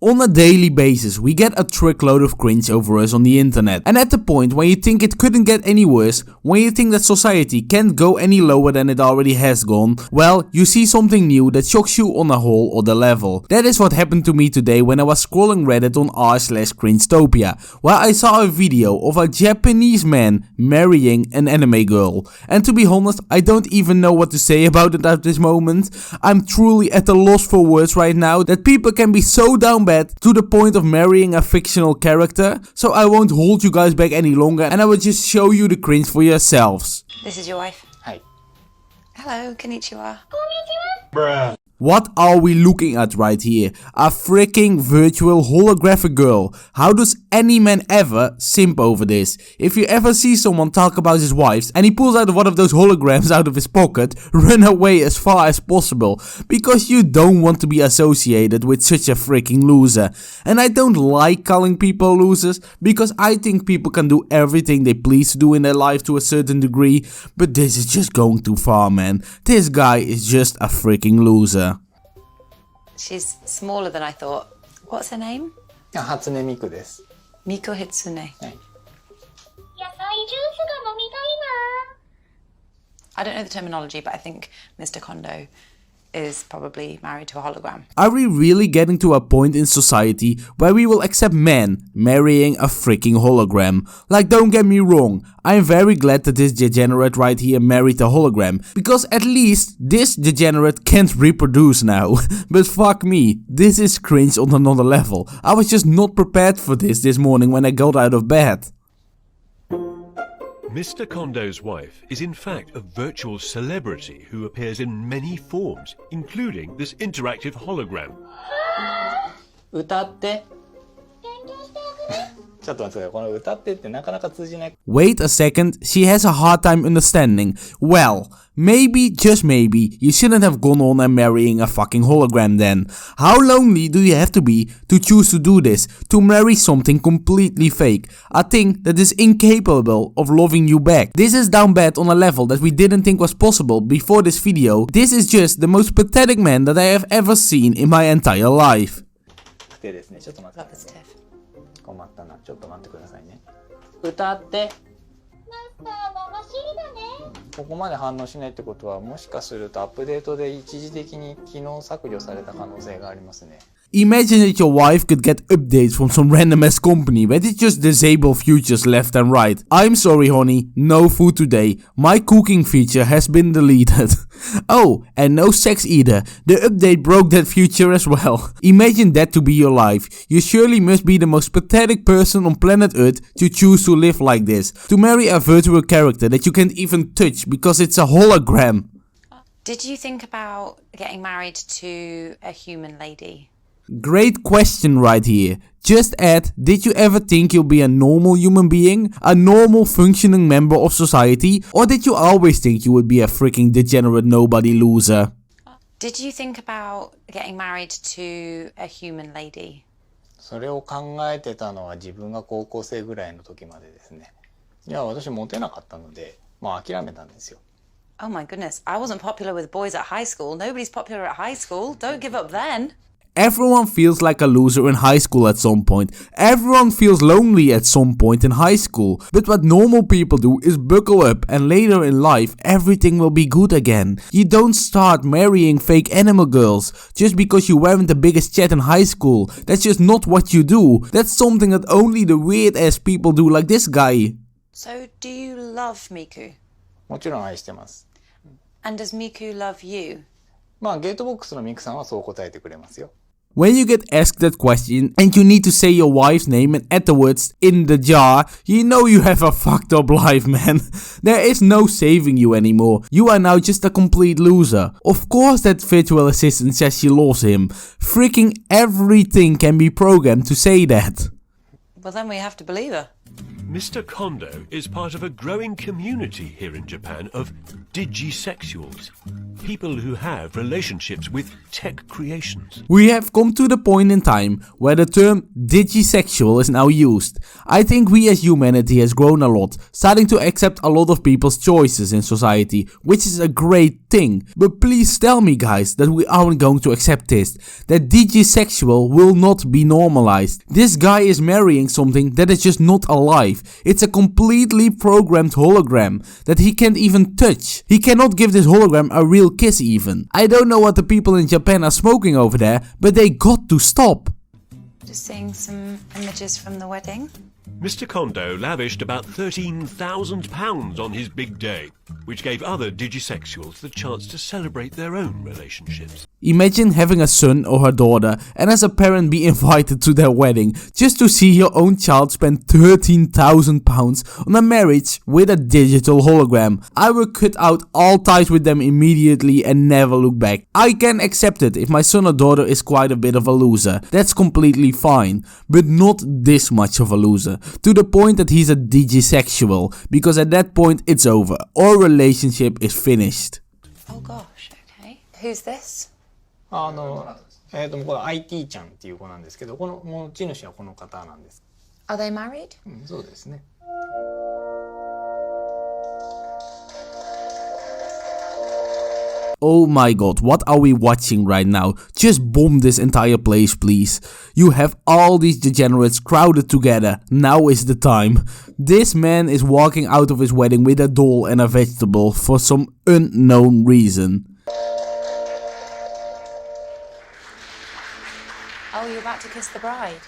On a daily basis, we get a truckload of cringe over us on the internet. And at the point when you think it couldn't get any worse, when you think that society can't go any lower than it already has gone, well, you see something new that shocks you on a whole other level. That is what happened to me today when I was scrolling Reddit on r/cringetopia, where I saw a video of a Japanese man marrying an anime girl. And to be honest, I don't even know what to say about it at this moment. I'm truly at a loss for words right now that people can be so down bad to the point of marrying a fictional character. So I won't hold you guys back any longer and I will just show you the cringe for yourselves. This is your wife? Hi. Hello, konnichiwa. Bruh. What are we looking at right here? A freaking virtual holographic girl. How does any man ever simp over this? If you ever see someone talk about his wives and he pulls out one of those holograms out of his pocket, run away as far as possible, because you don't want to be associated with such a freaking loser. And I don't like calling people losers, because I think people can do everything they please to do in their life to a certain degree, but this is just going too far, man. This guy is just a freaking loser. She's smaller than I thought. What's her name? Hatsune Miku です。 Miku Hitsune. はい。 I don't know the terminology, but I think Mr. Kondo is probably married to a hologram. Are we really getting to a point in society where we will accept men marrying a freaking hologram? Like, don't get me wrong, I am very glad that this degenerate right here married a hologram, because at least this degenerate can't reproduce now. But fuck me, this is cringe on another level. I was just not prepared for this morning when I got out of bed. Mr. Kondo's wife is in fact a virtual celebrity who appears in many forms, including this interactive hologram. 歌って。ちょっと待ってください。この歌ってってなかなか通じない。 Wait a second, she has a hard time understanding. Well, maybe, just maybe, you shouldn't have gone on and marrying a fucking hologram then. How lonely do you have to be to choose to do this, to marry something completely fake, a thing that is incapable of loving you back? This is down bad on a level that we didn't think was possible before this video. This is just the most pathetic man that I have ever seen in my entire life. でですね、ちょっと待ってくだ That さ was いね。 tough. 困ったな。ちょっと待ってくださいね。歌って。ここまで反応しないってことは、もしかするとアップデートで一時的に機能削除された可能性がありますね。 Imagine that your wife could get updates from some random ass company where they just disable futures left and right. I'm sorry honey, no food today. My cooking feature has been deleted. Oh, and no sex either. The update broke that feature as well. Imagine that to be your life. You surely must be the most pathetic person on planet Earth to choose to live like this. To marry a virtual character that you can't even touch because it's a hologram. Did you think about getting married to a human lady? Great question right here. Just add, did you ever think you'll be a normal human being? A normal functioning member of society? Or did you always think you would be a freaking degenerate nobody loser? Did you think about getting married to a human lady? それを考えてたのは自分が高校生ぐらいの時までですね。いや、私モテなかったので、まあ諦めたんですよ。 Oh my goodness, I wasn't popular with boys at high school. Nobody's popular at high school. Don't give up then. Everyone feels like a loser in high school at some point. Everyone feels lonely at some point in high school. But what normal people do is buckle up and later in life everything will be good again. You don't start marrying fake animal girls just because you weren't the biggest chat in high school. That's just not what you do. That's something that only the weird ass people do like this guy. So, do you love Miku? もちろん愛してます。 And does Miku love you? まあゲートボックスのミクさんはそう答えてくれますよ。 When you get asked that question and you need to say your wife's name and add the words in the jar, you know you have a fucked up life, man. There is no saving you anymore. You are now just a complete loser. Of course that virtual assistant says she loves him. Freaking everything can be programmed to say that. Well, then we have to believe her. Mr. Kondo is part of a growing community here in Japan of digisexuals, people who have relationships with tech creations. We have come to the point in time where the term digisexual is now used. I think we as humanity has grown a lot, starting to accept a lot of people's choices in society, which is a great thing. But please tell me guys that we aren't going to accept this, that digisexual will not be normalized. This guy is marrying something that is just not alive. It's a completely programmed hologram that he can't even touch. He cannot give this hologram a real kiss even. I don't know what the people in Japan are smoking over there, but they got to stop. Just seeing some images from the wedding. Mr. Kondo lavished about £13,000 on his big day, which gave other digisexuals the chance to celebrate their own relationships. Imagine having a son or a daughter and as a parent be invited to their wedding just to see your own child spend £13,000 on a marriage with a digital hologram. I will cut out all ties with them immediately and never look back. I can accept it if my son or daughter is quite a bit of a loser. That's completely fine, but not this much of a loser. To the point that he's a digisexual, because at that point it's over. Our relationship is finished. Oh gosh, okay. Who's this? これ IT ちゃんっていう子なんですけど、この持ち主はこの方なんです。Are they married? そうですね。Oh my god, what are we watching right now? Just bomb this entire place, please. You have all these degenerates crowded together. Now is the time. This man is walking out of his wedding with a doll and a vegetable for some unknown reason. Oh, you're about to kiss the bride.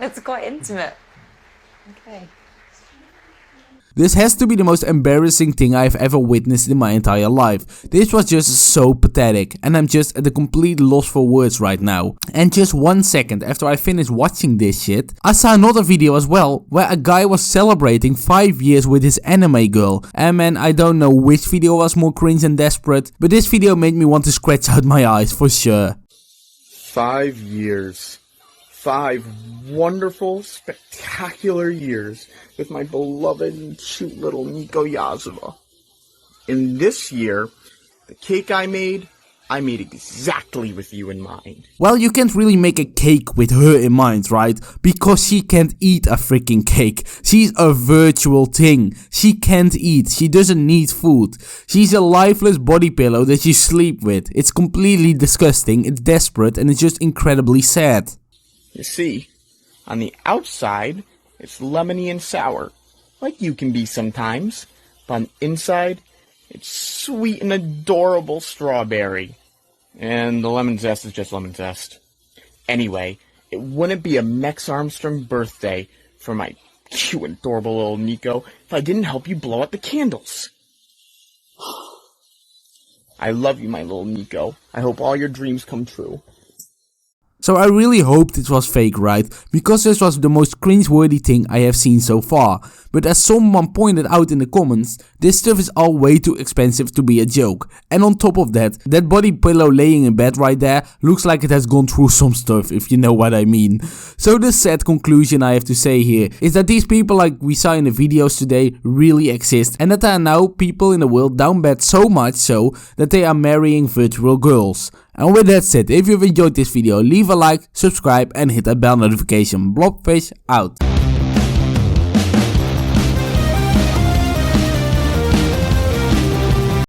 That's quite intimate. Okay. This has to be the most embarrassing thing I've ever witnessed in my entire life. This was just so pathetic and I'm just at a complete loss for words right now. And just 1 second after I finished watching this shit, I saw another video as well where a guy was celebrating 5 years with his anime girl. And man, I don't know which video was more cringe and desperate, but this video made me want to scratch out my eyes for sure. 5 years. 5 wonderful, spectacular years with my beloved and cute little Nico Yazuma. In this year, the cake I made exactly with you in mind. Well, you can't really make a cake with her in mind, right? Because she can't eat a freaking cake. She's a virtual thing. She can't eat. She doesn't need food. She's a lifeless body pillow that you sleep with. It's completely disgusting, it's desperate, and it's just incredibly sad. You see, on the outside, it's lemony and sour, like you can be sometimes, but on the inside, it's sweet and adorable strawberry. And the lemon zest is just lemon zest. Anyway, it wouldn't be a Mex Armstrong birthday for my cute and adorable little Nico if I didn't help you blow out the candles. I love you, my little Nico. I hope all your dreams come true. So I really hope this was fake, right? Because this was the most cringe-worthy thing I have seen so far. But as someone pointed out in the comments, this stuff is all way too expensive to be a joke. And on top of that, that body pillow laying in bed right there looks like it has gone through some stuff, if you know what I mean. So the sad conclusion I have to say here is that these people like we saw in the videos today really exist, and that there are now people in the world down bad so much so that they are marrying virtual girls. And with that said, if you've enjoyed this video, leave a like, subscribe and hit that bell notification. Blobfish out.